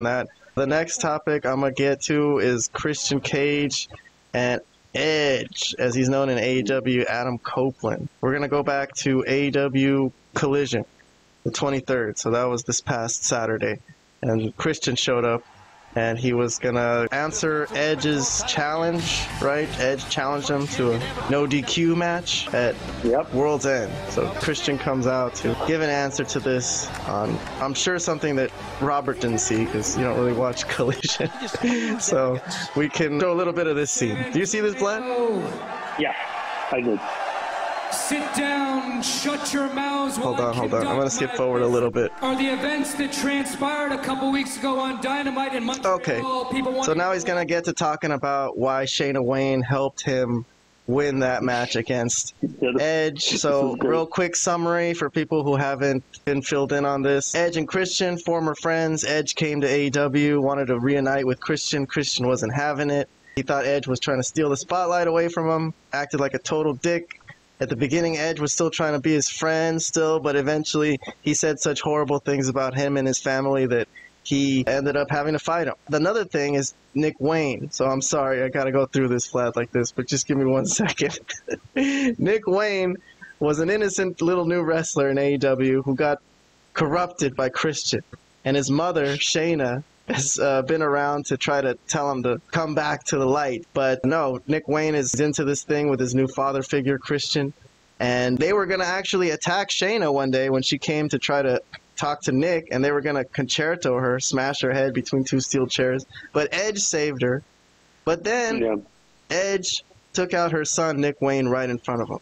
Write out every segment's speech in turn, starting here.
that. The next topic I'm going to get to is Christian Cage and Edge, as he's known in AEW, Adam Copeland. We're going to go back to AEW Collision, the 23rd. So that was this past Saturday. And Christian showed up, and he was going to answer Edge's challenge, right? Edge challenged him to a no DQ match at World's End. So Christian comes out to give an answer to this on, I'm sure, something that Robert didn't see, because you don't really watch Collision. So we can show a little bit of this scene. Do you see this, Vlad? Yeah, I did. Sit down, shut your mouths. Hold on. I'm going to skip forward a little bit. Are the events that transpired a couple weeks ago on Dynamite in Montreal? Okay, so now he's going to get to talking about why Shayna Wayne helped him win that match against Edge. So real quick summary for people who haven't been filled in on this. Edge and Christian, former friends. Edge came to AEW, wanted to reunite with Christian. Christian wasn't having it. He thought Edge was trying to steal the spotlight away from him, acted like a total dick. At the beginning, Edge was still trying to be his friend still, but eventually he said such horrible things about him and his family that he ended up having to fight him. Another thing is Nick Wayne. So I'm sorry, I got to go through this flat like this, but just give me 1 second. Nick Wayne was an innocent little new wrestler in AEW who got corrupted by Christian. And his mother, Shayna, has been around to try to tell him to come back to the light. But no, Nick Wayne is into this thing with his new father figure, Christian. And they were going to actually attack Shayna one day when she came to try to talk to Nick, and they were going to concerto her, smash her head between two steel chairs. But Edge saved her. But then Edge took out her son, Nick Wayne, right in front of him.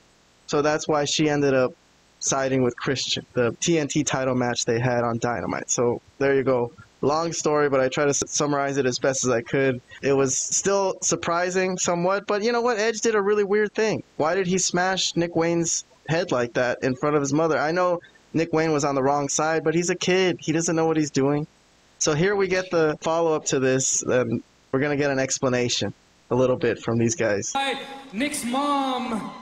So that's why she ended up siding with Christian, the TNT title match they had on Dynamite. So there you go. Long story, but I try to summarize it as best as I could. It was still surprising somewhat, but you know what? Edge did a really weird thing. Why did he smash Nick Wayne's head like that in front of his mother? I know Nick Wayne was on the wrong side, but he's a kid. He doesn't know what he's doing. So here we get the follow-up to this. We're going to get an explanation a little bit from these guys. Nick's mom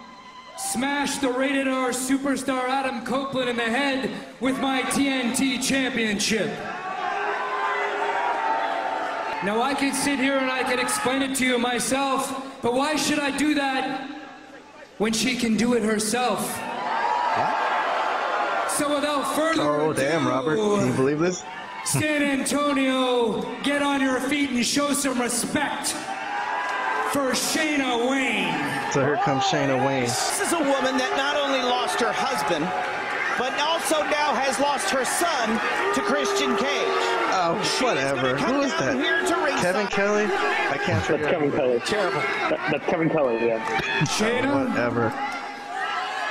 smashed the rated R superstar Adam Copeland in the head with my TNT Championship. Now, I could sit here and I could explain it to you myself, but why should I do that when she can do it herself? So without further ado, damn, Robert. Can you believe this? San Antonio, get on your feet and show some respect for Shayna Wayne. So here comes Shayna Wayne. This is a woman that not only lost her husband, but also now has lost her son to Christian Cage. Oh, whatever. Who is that? Kevin Kelly? I can't figure That's Kevin Kelly. Terrible. That's Kevin Kelly, yeah. Shayna, whatever.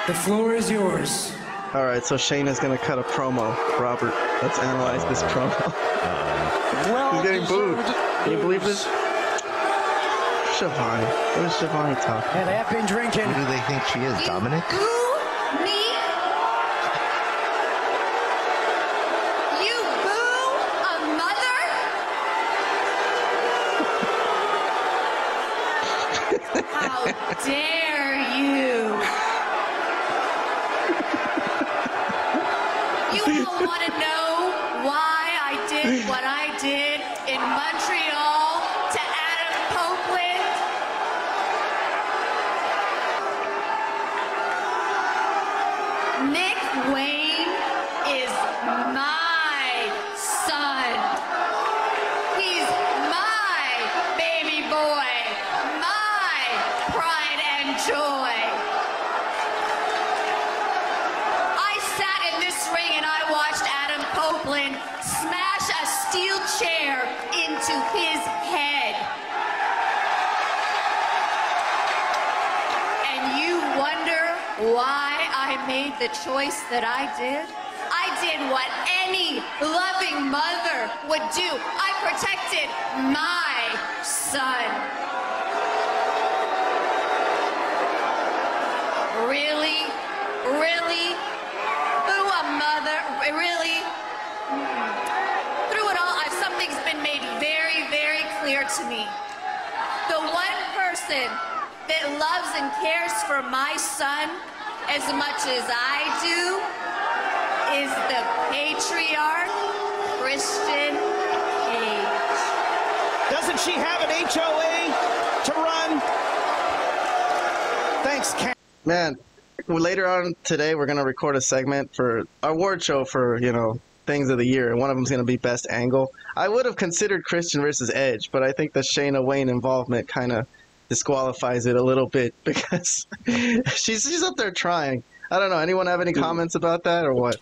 The floor is yours. All right, so Shayna's going to cut a promo. Robert, let's analyze this promo. He's getting booed. Can you believe this? Shivani. What is Shivani talking? Yeah, they have been drinking. Who do they think she is, Dominic? Boo me? You boo a mother? How dare you? You all want to know why I did what I did in Montreal to Adam Copeland? Nick Wayne is my son. He's my baby boy, my pride and joy. I sat in this ring and I watched Adam Copeland smash a steel chair into his head. And you wonder why I made the choice that I did? I did what any loving mother would do. I protected my son. Really? Really? Who a mother? Really? Through it all, something's been made very, very clear to me. The one person that loves and cares for my son as much as I do is the patriarch, Christian Cage. Doesn't she have an HOA to run? Thanks, Ken. Man, later on today, we're going to record a segment for our award show for, things of the year, and one of them's going to be Best Angle. I would have considered Christian versus Edge, but I think the Shayna Wayne involvement kind of disqualifies it a little bit because she's up there trying. I don't know. Anyone have any comments about that or what?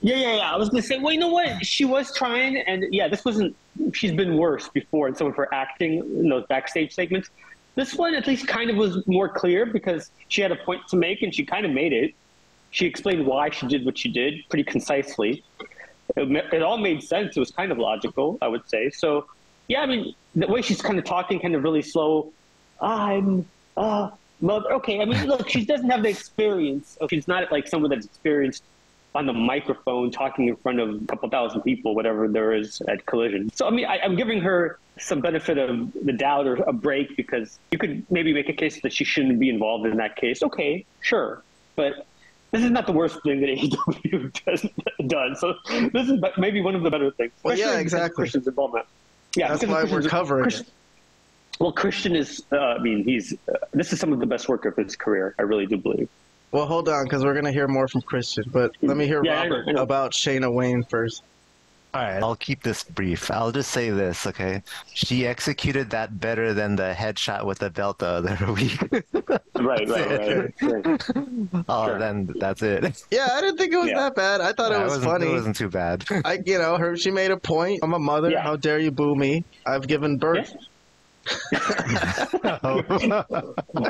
Yeah. I was going to say, well, you know what? She was trying, and this wasn't, she's been worse before in some of her acting in those backstage segments. This one at least kind of was more clear because she had a point to make and she kind of made it. She explained why she did what she did pretty concisely. It all made sense. It was kind of logical, I would say. So, yeah, I mean, the way she's kind of talking kind of really slow. I'm mother. Okay, I mean, look, she doesn't have the experience. She's not like someone that's experienced on the microphone talking in front of a couple thousand people, whatever there is at Collision. So, I mean, I'm giving her some benefit of the doubt or a break because you could maybe make a case that she shouldn't be involved in that case. Okay, sure. But this is not the worst thing that AEW does. So this is maybe one of the better things. Well, yeah, exactly. Christian's involvement. Yeah, that's why we're covering it. Well, Christian is, this is some of the best work of his career. I really do believe. Well, hold on, because we're going to hear more from Christian. But let me hear Robert I know. About Shayna Wayne first. All right, I'll keep this brief. I'll just say this, okay? She executed that better than the headshot with the belt the other week. Right. Oh, then that's it. Yeah, I didn't think it was that bad. I thought it was funny. It wasn't too bad. She made a point. I'm a mother. Yeah. How dare you boo me? I've given birth. Yeah.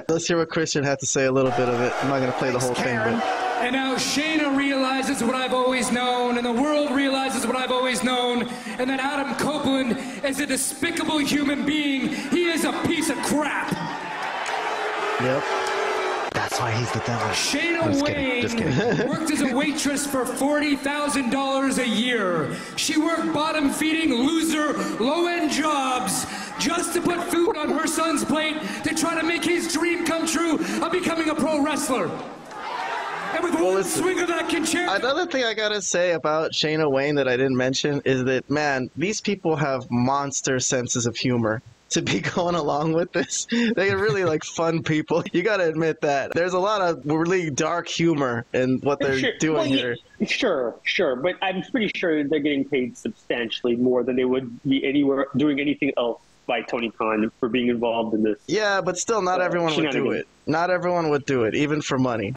Let's hear what Christian had to say a little bit of it. I'm not going to play the whole thing. But... And now Shayna realizes what I've always known, and the world realizes what I've always known, and that Adam Copeland is a despicable human being. He is a piece of crap. Yep. That's why he's the devil. Shayna Wayne worked as a waitress for $40,000 a year. She worked bottom-feeding, loser, low-end jobs just to put food on her son's plate to try to make his dream come true of becoming a pro wrestler. And with one swing of that concerto... Another thing I gotta say about Shayna Wayne that I didn't mention is that, man, these people have monster senses of humor. To be going along with this, they're really like fun people. You got to admit that there's a lot of really dark humor in what they're doing here. Sure, but I'm pretty sure they're getting paid substantially more than they would be anywhere doing anything else by Tony Khan for being involved in this. Yeah, but still, not everyone would do it. Not everyone would do it, even for money.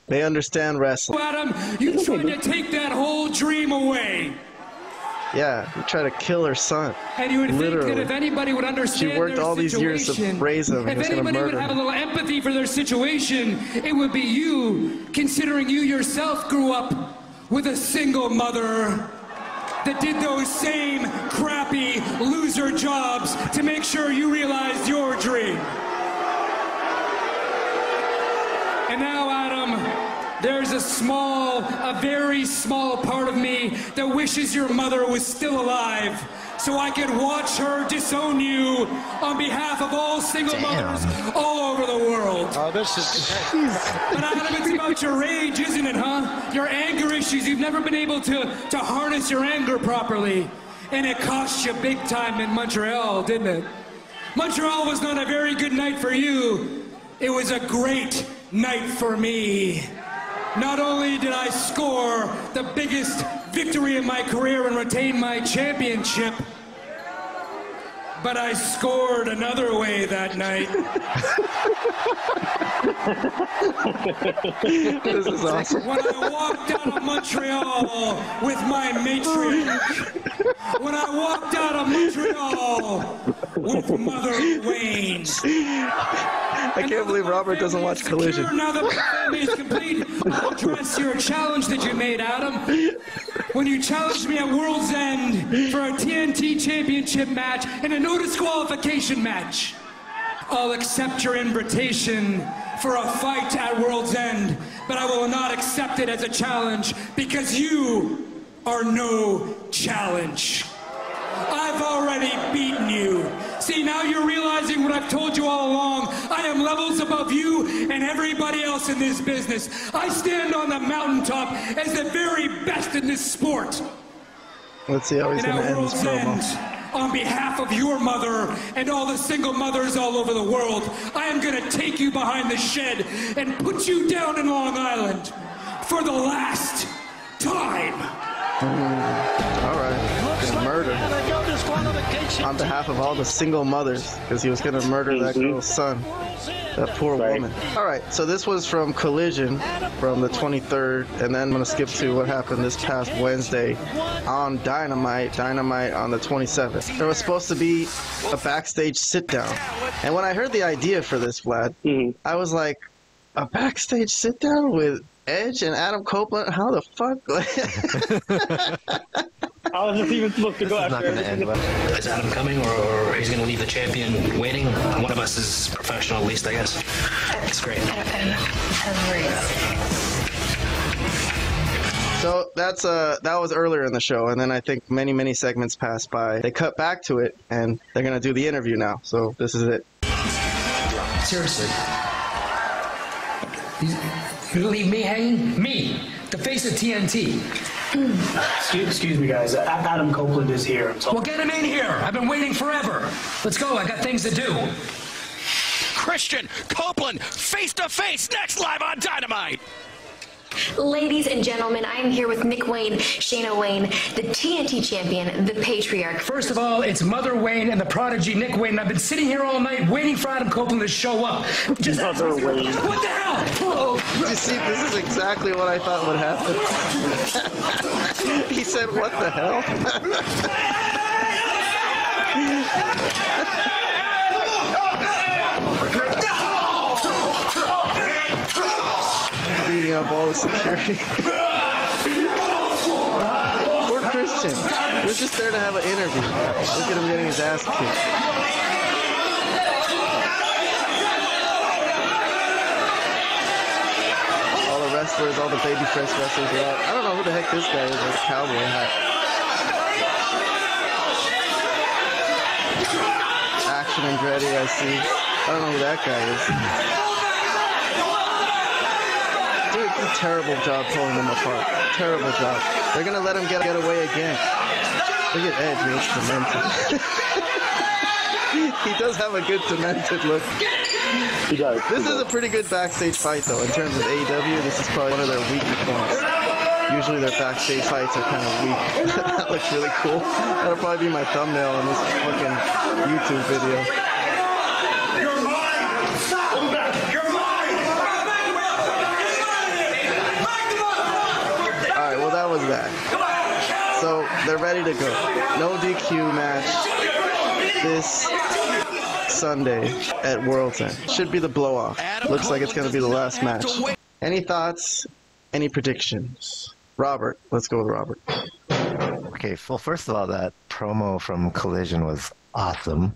They understand wrestling. Adam, you tried to take that whole dream away. Yeah, you try to kill her son. And you would think that if anybody would understand she worked all these years to raise him, if anybody would have a little empathy for their situation, it would be you, considering you yourself grew up with a single mother that did those same crappy loser jobs to make sure you realized your dream. And now, Adam, there's a very small part of me that wishes your mother was still alive so I could watch her disown you on behalf of all single mothers all over the world. Oh, this is... But Adam, it's about your rage, isn't it, huh? Your anger issues. You've never been able to harness your anger properly. And it cost you big time in Montreal, didn't it? Montreal was not a very good night for you. It was a great night for me. Not only did I score the biggest victory in my career and retain my championship, but I scored another way that night. This is awesome. When I walked out of Montreal with my matriarch. When I walked out of Montreal with Mother Wayne. I can't believe Robert doesn't watch Collision. Now that my family is complete, I'll address your challenge that you made, Adam. When you challenged me at World's End for a TNT Championship match and a no disqualification match. I'll accept your invitation for a fight at World's End, but I will not accept it as a challenge because you are no challenge. I've already beaten you. See, now you're realizing what I've told you all along. I am levels above you and everybody else in this business. I stand on the mountaintop as the very best in this sport. Let's see how he's going to end this promo. on behalf of your mother and all the single mothers all over the world, I am going to take you behind the shed and put you down in Long Island for the last time. All right. Gonna murder. On behalf of all the single mothers, because he was going to murder that girl's son. That poor woman. All right, so this was from Collision from the 23rd, and then I'm going to skip to what happened this past Wednesday on Dynamite on the 27th. There was supposed to be a backstage sit-down, and when I heard the idea for this, Vlad, I was like, a backstage sit-down with Edge and Adam Copeland? How the fuck? I was just even supposed to go after everything. Is Adam coming, or he's going to leave the champion waiting? One of us is professional, at least, I guess. It's great. So that was earlier in the show, and then I think many segments passed by. They cut back to it, and they're going to do the interview now. So this is it. Seriously. You're going to leave me hanging? Me, the face of TNT. Excuse me, guys. Adam Copeland is here. Well, get him in here. I've been waiting forever. Let's go. I got things to do. Christian Copeland, face to face, next live on Dynamite. Ladies and gentlemen, I am here with Nick Wayne, Shayna Wayne, the TNT champion, the patriarch. First of all, it's Mother Wayne and the prodigy Nick Wayne. And I've been sitting here all night waiting for Adam Copeland to show up. Just Mother Wayne. What the hell? Oh. You see, this is exactly what I thought would happen. He said, what the hell? Beating up all the security. Poor Christian. He was just there to have an interview. Look at him getting his ass kicked. All the wrestlers, all the babyface wrestlers are out. I don't know who the heck this guy is with a cowboy hat. Action and Andretti, I see. I don't know who that guy is. Dude, a terrible job pulling them apart. Terrible job. They're gonna let him get away again. Look at Edge, he looks demented. He does have a good demented look. This is a pretty good backstage fight though. In terms of AEW, this is probably one of their weaker points. Usually their backstage fights are kind of weak. That looks really cool. That'll probably be my thumbnail on this fucking YouTube video. That was that. So they're ready to go. No DQ match this Sunday at World's End. Should be the blow-off. Looks like it's going to be the last match. Any thoughts? Any predictions? Robert. Let's go with Robert. Okay, well, first of all, that promo from Collision was awesome.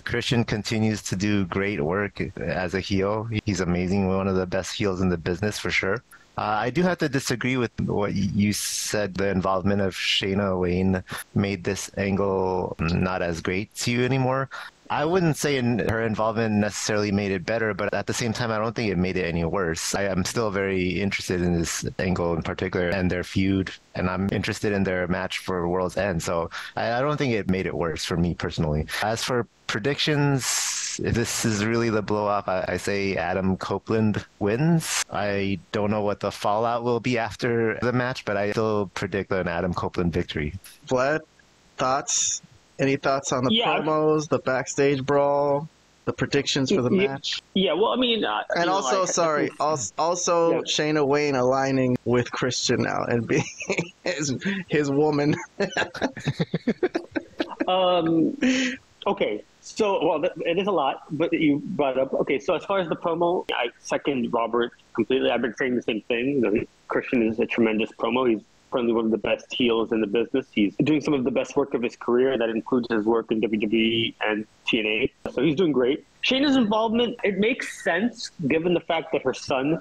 Christian continues to do great work as a heel. He's amazing. One of the best heels in the business for sure. I do have to disagree with what you said. The involvement of Shayna Wayne made this angle not as great to you anymore. I wouldn't say her involvement necessarily made it better, but at the same time, I don't think it made it any worse. I am still very interested in this angle in particular and their feud, and I'm interested in their match for World's End. So I don't think it made it worse for me personally. As for predictions, if this is really the blow-off, I say Adam Copeland wins. I don't know what the fallout will be after the match, but I still predict an Adam Copeland victory. Vlad, thoughts? Any thoughts on the promos, the backstage brawl, the predictions for the match? Yeah, well, I mean... and also, Shayna Wayne aligning with Christian now and being his woman. Okay, so, well, it is a lot, but you brought up. Okay, so as far as the promo, I second Robert completely. I've been saying the same thing. Christian is a tremendous promo. He's probably one of the best heels in the business. He's doing some of the best work of his career. That includes his work in WWE and TNA. So he's doing great. Shayna's involvement, it makes sense given the fact that her son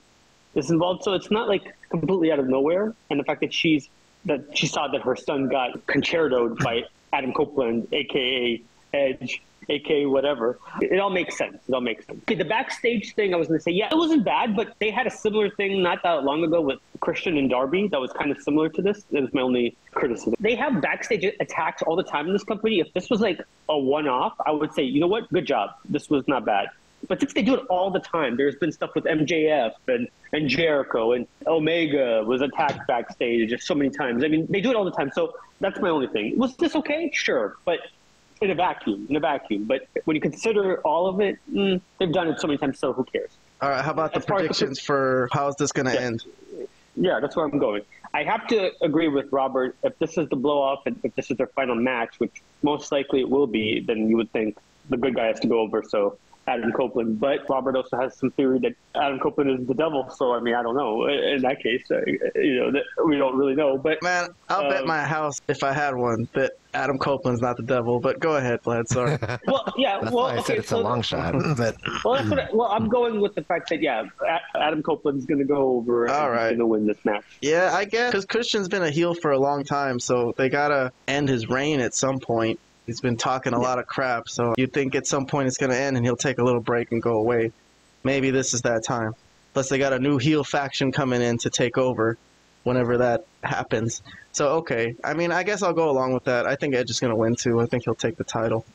is involved. So it's not like completely out of nowhere. And the fact that she saw that her son got concertoed by Adam Copeland, a.k.a. Edge, aka whatever. It all makes sense. It all makes sense. Okay, the backstage thing, I was going to say, yeah, it wasn't bad, but they had a similar thing not that long ago with Christian and Darby that was kind of similar to this. That was my only criticism. They have backstage attacks all the time in this company. If this was like a one-off, I would say, you know what? Good job. This was not bad. But since they do it all the time, there's been stuff with MJF and Jericho, and Omega was attacked backstage just so many times. I mean, they do it all the time. So that's my only thing. Was this okay? Sure. But in a vacuum. But when you consider all of it, they've done it so many times, so who cares? All right, how about the predictions for how's this going to end? Yeah, that's where I'm going. I have to agree with Robert. If this is the blow-off and if this is their final match, which most likely it will be, then you would think the good guy has to go over, so Adam Copeland. But Robert also has some theory that Adam Copeland is the devil, so I mean, I don't know. In that case, we don't really know. But man, I'll bet my house if I had one that Adam Copeland's not the devil. But go ahead, Vlad. Sorry. Well, yeah. That's well, why I said it's a long shot. But I'm going with the fact that Adam Copeland's going to go over and he's going to win this match. Yeah, I guess because Christian's been a heel for a long time, so they gotta end his reign at some point. He's been talking a lot of crap, so you'd think at some point it's going to end and he'll take a little break and go away. Maybe this is that time. Plus, they got a new heel faction coming in to take over whenever that happens. So, okay. I mean, I guess I'll go along with that. I think Edge is going to win, too. I think he'll take the title.